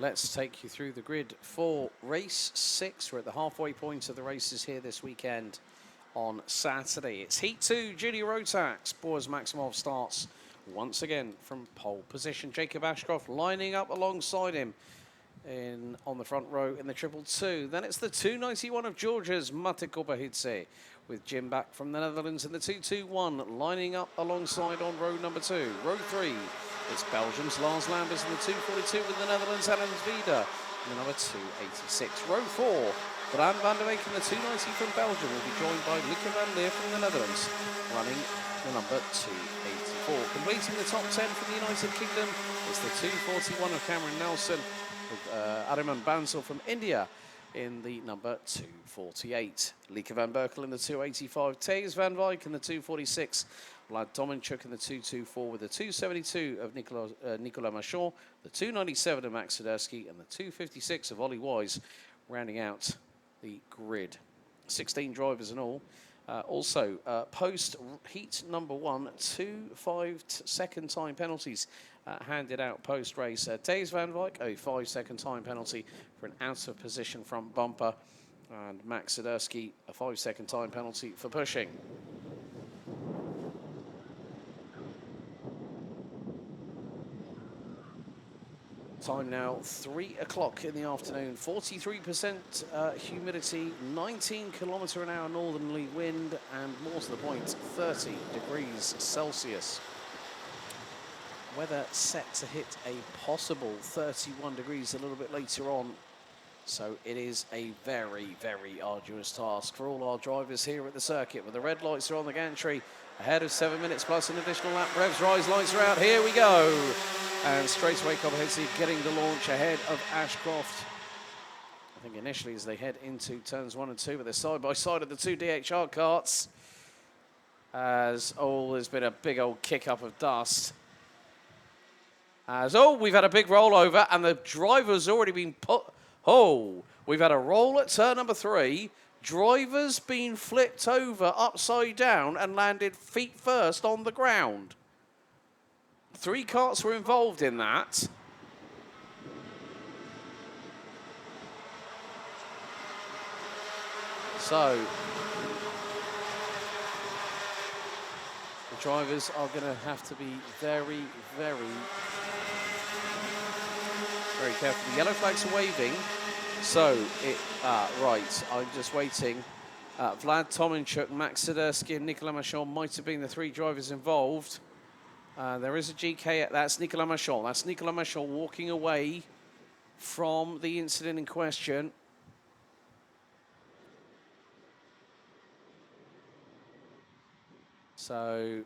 Let's take you through the grid for race 6. We're at the halfway point of the races here this weekend on Saturday. It's Heat 2, Junior Road Tax. Boaz Maximov starts once again from pole position. Jacob Ashcroft lining up alongside him on the front row in the 222. Then it's the 291 of Georgia's Mate Kobahidze, with Jim back from the Netherlands in the 221 lining up alongside on row number 2. Row 3, it's Belgium's Lars Lambers in the 242 with the Netherlands Alan Vida in the number 286. Row 4, Bran van der Beek in the 290 from Belgium will be joined by Luca van Leer from the Netherlands running the number 284. Completing the top 10 from the United Kingdom is the 241 of Cameron Nelson, with Ariman Bansal from India in the number 248. Lieke van Berkel in the 285. Thijs van Wijk in the 246. Vlad Dominchuk in the 224 with the 272 of Nicolas Machon, the 297 of Max Swiderski, and the 256 of Ollie Wise rounding out the grid. 16 drivers in all. Also, post heat number 1, 2 5-second time penalties handed out post race. Thijs van Wijk, a 5-second time penalty for an out of position front bumper, and Max Swiderski, a 5-second time penalty for pushing. Time now 3 o'clock in the afternoon. 43% humidity, 19 km/h northerly wind, and more to the point, 30 degrees Celsius. Weather set to hit a possible 31 degrees a little bit later on. So it is a very, very arduous task for all our drivers here at the circuit. With the red lights are on the gantry, ahead of 7 minutes plus an additional lap. Revs rise, lights are out, here we go. And straight away Kobahidze getting the launch ahead of Ashcroft. I think initially as they head into turns 1 and 2, but they're side by side of the 2 DHR carts. There's been a big old kick up of dust. We've had a big rollover and the driver's already been put. We've had a roll at turn number 3. Driver's been flipped over upside down and landed feet first on the ground. 3 carts were involved in that. So the drivers are going to have to be very, very, very careful. The yellow flags are waving. So right, I'm just waiting. Vlad Tominchuk, Max Swiderski and Nicolas Machon might have been the 3 drivers involved. There is a GK, that's Nicolas Machon. That's Nicolas Machon walking away from the incident in question. So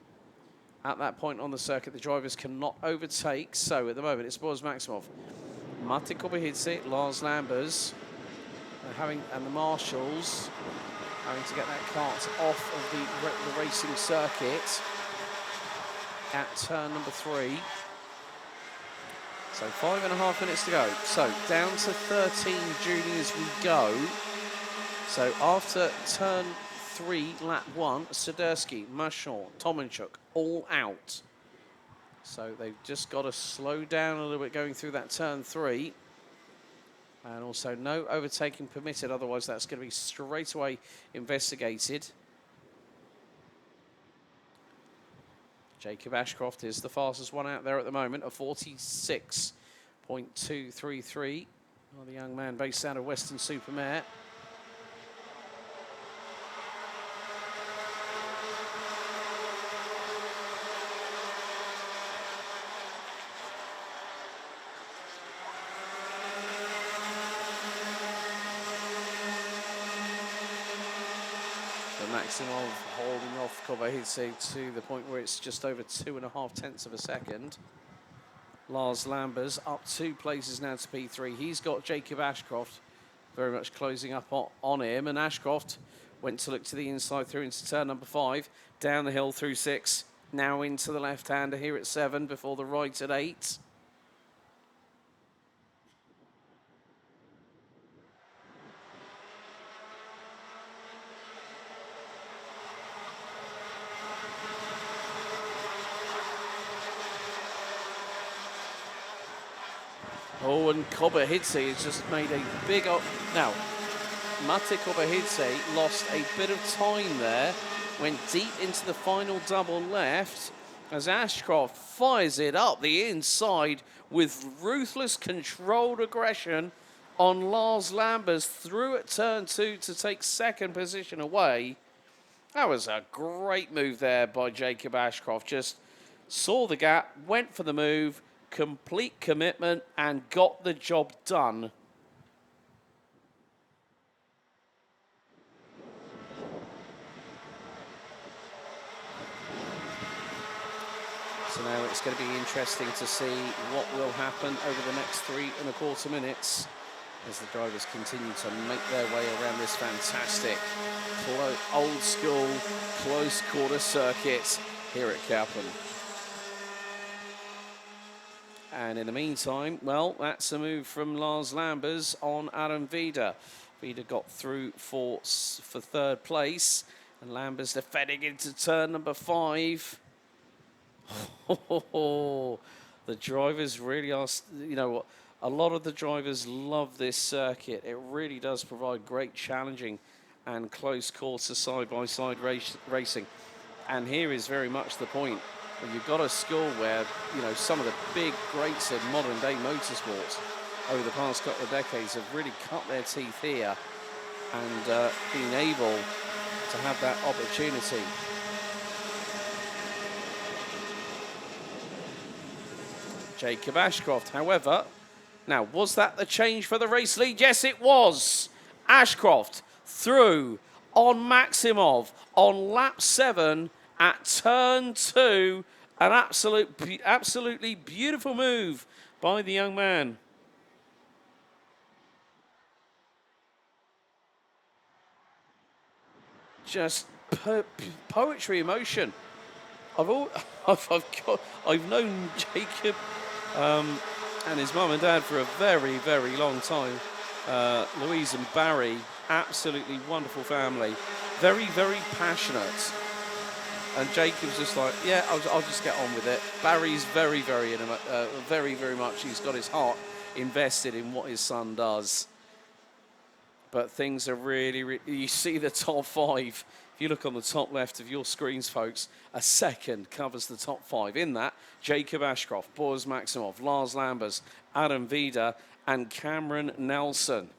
at that point on the circuit, the drivers cannot overtake. So at the moment, it's Boaz Maximov, Mate Kobahidze, Lars Lambers, and the marshals having to get that cart off of the racing circuit at turn number 3. So 5.5 minutes to go. So down to 13 juniors we go. So after turn 3, lap 1, Swiderski, Machon, Tominchuk, all out. So they've just got to slow down a little bit going through that turn 3. And also no overtaking permitted, otherwise that's going to be straight away investigated. Jacob Ashcroft is the fastest one out there at the moment, a 46.233. The young man based out of Weston-super-Mare. Maximov holding off Kobahidze to the point where it's just over 2.5 tenths of a second. Lars Lambers up 2 places now to P3. He's got Jacob Ashcroft very much closing up on him, and Ashcroft went to look to the inside through into turn number 5, down the hill through 6, now into the left-hander here at 7 before the right at 8. Oh, and Kobahidze has just made a big up. Now, Mate Kobahidze lost a bit of time there, went deep into the final double left as Ashcroft fires it up the inside with ruthless, controlled aggression on Lars Lambers through at turn 2 to take second position away. That was a great move there by Jacob Ashcroft. Just saw the gap, went for the move, complete commitment, and got the job done. So now it's going to be interesting to see what will happen over the next 3.25 minutes as the drivers continue to make their way around this fantastic old school close quarter circuit here at Kerpen. And in the meantime, well, that's a move from Lars Lambers on Adam Vida. Vida got through for third place, and Lambers defending into turn number 5. Oh, the drivers really are, you know what, a lot of the drivers love this circuit. It really does provide great challenging and close quarter side-by-side racing. And here is very much the point. Well, you've got a school where, you know, some of the big greats of modern day motorsports over the past couple of decades have really cut their teeth here and been able to have that opportunity. Jacob Ashcroft, however, now was that the change for the race lead? Yes, it was. Ashcroft through on Maximov on lap 7 at turn 2. An absolutely beautiful move by the young man. Just poetry emotion. I've known Jacob and his mum and dad for a very, very long time. Louise and Barry, absolutely wonderful family. Very, very passionate. And Jacob's just like, yeah, I'll just get on with it. Barry's very, very much, he's got his heart invested in what his son does. But things are really, you see the top 5. If you look on the top left of your screens, folks, a second covers the top 5. In that, Jacob Ashcroft, Boris Maximov, Lars Lambers, Adam Vida, and Cameron Nelson.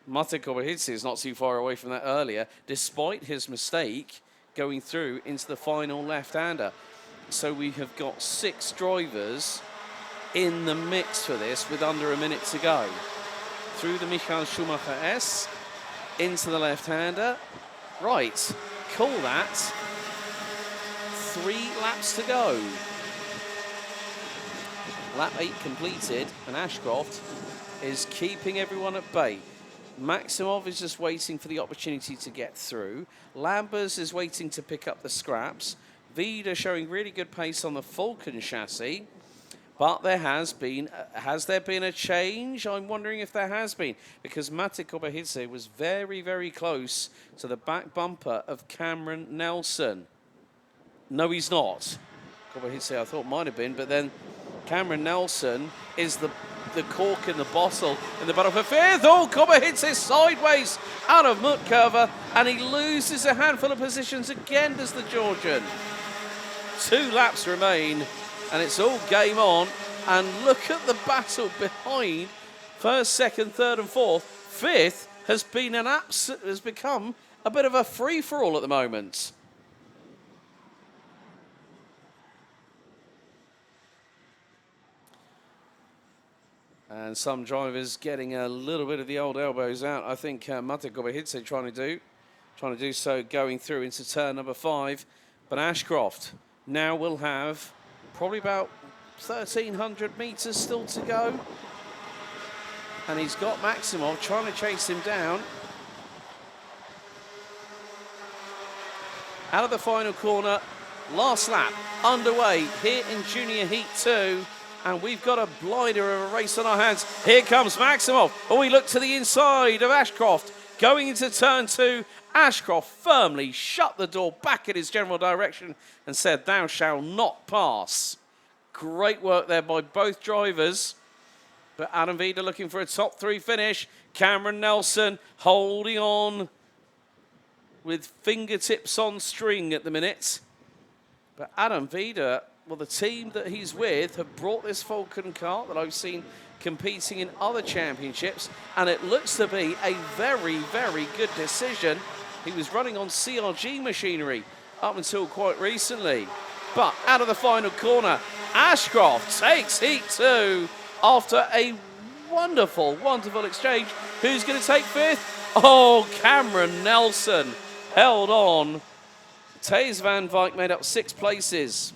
Mate Kobahidze is not too far away from that earlier, despite his mistake going through into the final left-hander. So we have got 6 drivers in the mix for this with under a minute to go. Through the Michael Schumacher S, into the left-hander. Right, call that. 3 laps to go. Lap 8 completed, and Ashcroft is keeping everyone at bay. Maximov is just waiting for the opportunity to get through. Lambers is waiting to pick up the scraps. Vida showing really good pace on the Falcon chassis. But there has there been a change? I'm wondering if there has been, because Mate Kobahidze was very, very close to the back bumper of Cameron Nelson. No, he's not. Kobahidze, I thought might have been, but then Cameron Nelson is the cork in the bottle in the battle for 5th. Oh, Kobahidze sideways out of Mutkerver, and he loses a handful of positions again, does the Georgian. 2 laps remain, and it's all game on. And look at the battle behind 1st, 2nd, 3rd, and 4th. 5th has become a bit of a free-for-all at the moment. And some drivers getting a little bit of the old elbows out. I think Mate Kobahidze trying to do so going through into turn number 5. But Ashcroft now will have probably about 1,300 metres still to go. And he's got Maximov trying to chase him down. Out of the final corner, last lap underway here in Junior Heat 2. And we've got a blinder of a race on our hands. Here comes Maximov. Oh, we look to the inside of Ashcroft. Going into turn 2, Ashcroft firmly shut the door back in his general direction and said, "Thou shalt not pass." Great work there by both drivers. But Adam Vida looking for a top 3 finish. Cameron Nelson holding on with fingertips on string at the minute. But Adam Vida, well, the team that he's with have brought this Falcon kart that I've seen competing in other championships, and it looks to be a very, very good decision. He was running on CRG machinery up until quite recently. But out of the final corner, Ashcroft takes heat 2 after a wonderful, wonderful exchange. Who's going to take 5th? Oh, Cameron Nelson held on. Taze van Wyk made up 6 places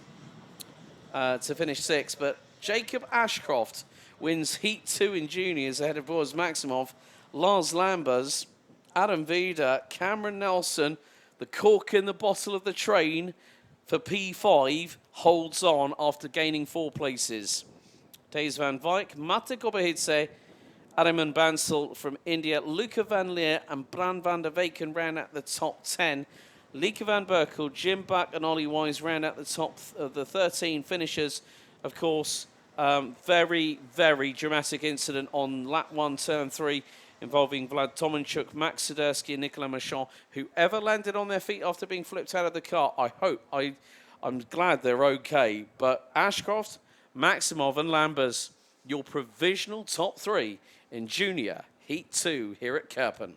to finish 6th, but Jacob Ashcroft wins Heat 2 in juniors ahead of Boris Maximov, Lars Lambers, Adam Vida, Cameron Nelson. The cork in the bottle of the train for P5 holds on after gaining 4 places. Taze van Wyk, Mate Gobahidze, Ariman Bansal from India, Luca van Leer and Brand van der Weken ran at the top 10. Lieke van Berkel, Jim Buck and Ollie Wise ran at the top of the 13 finishers. Of course, very, very dramatic incident on lap 1, turn 3, involving Vlad Tomanchuk, Max Sidursky and Nicolas Machon. Whoever landed on their feet after being flipped out of the car, I'm glad they're okay. But Ashcroft, Maximov and Lambers, your provisional top 3 in junior Heat 2 here at Kerpen.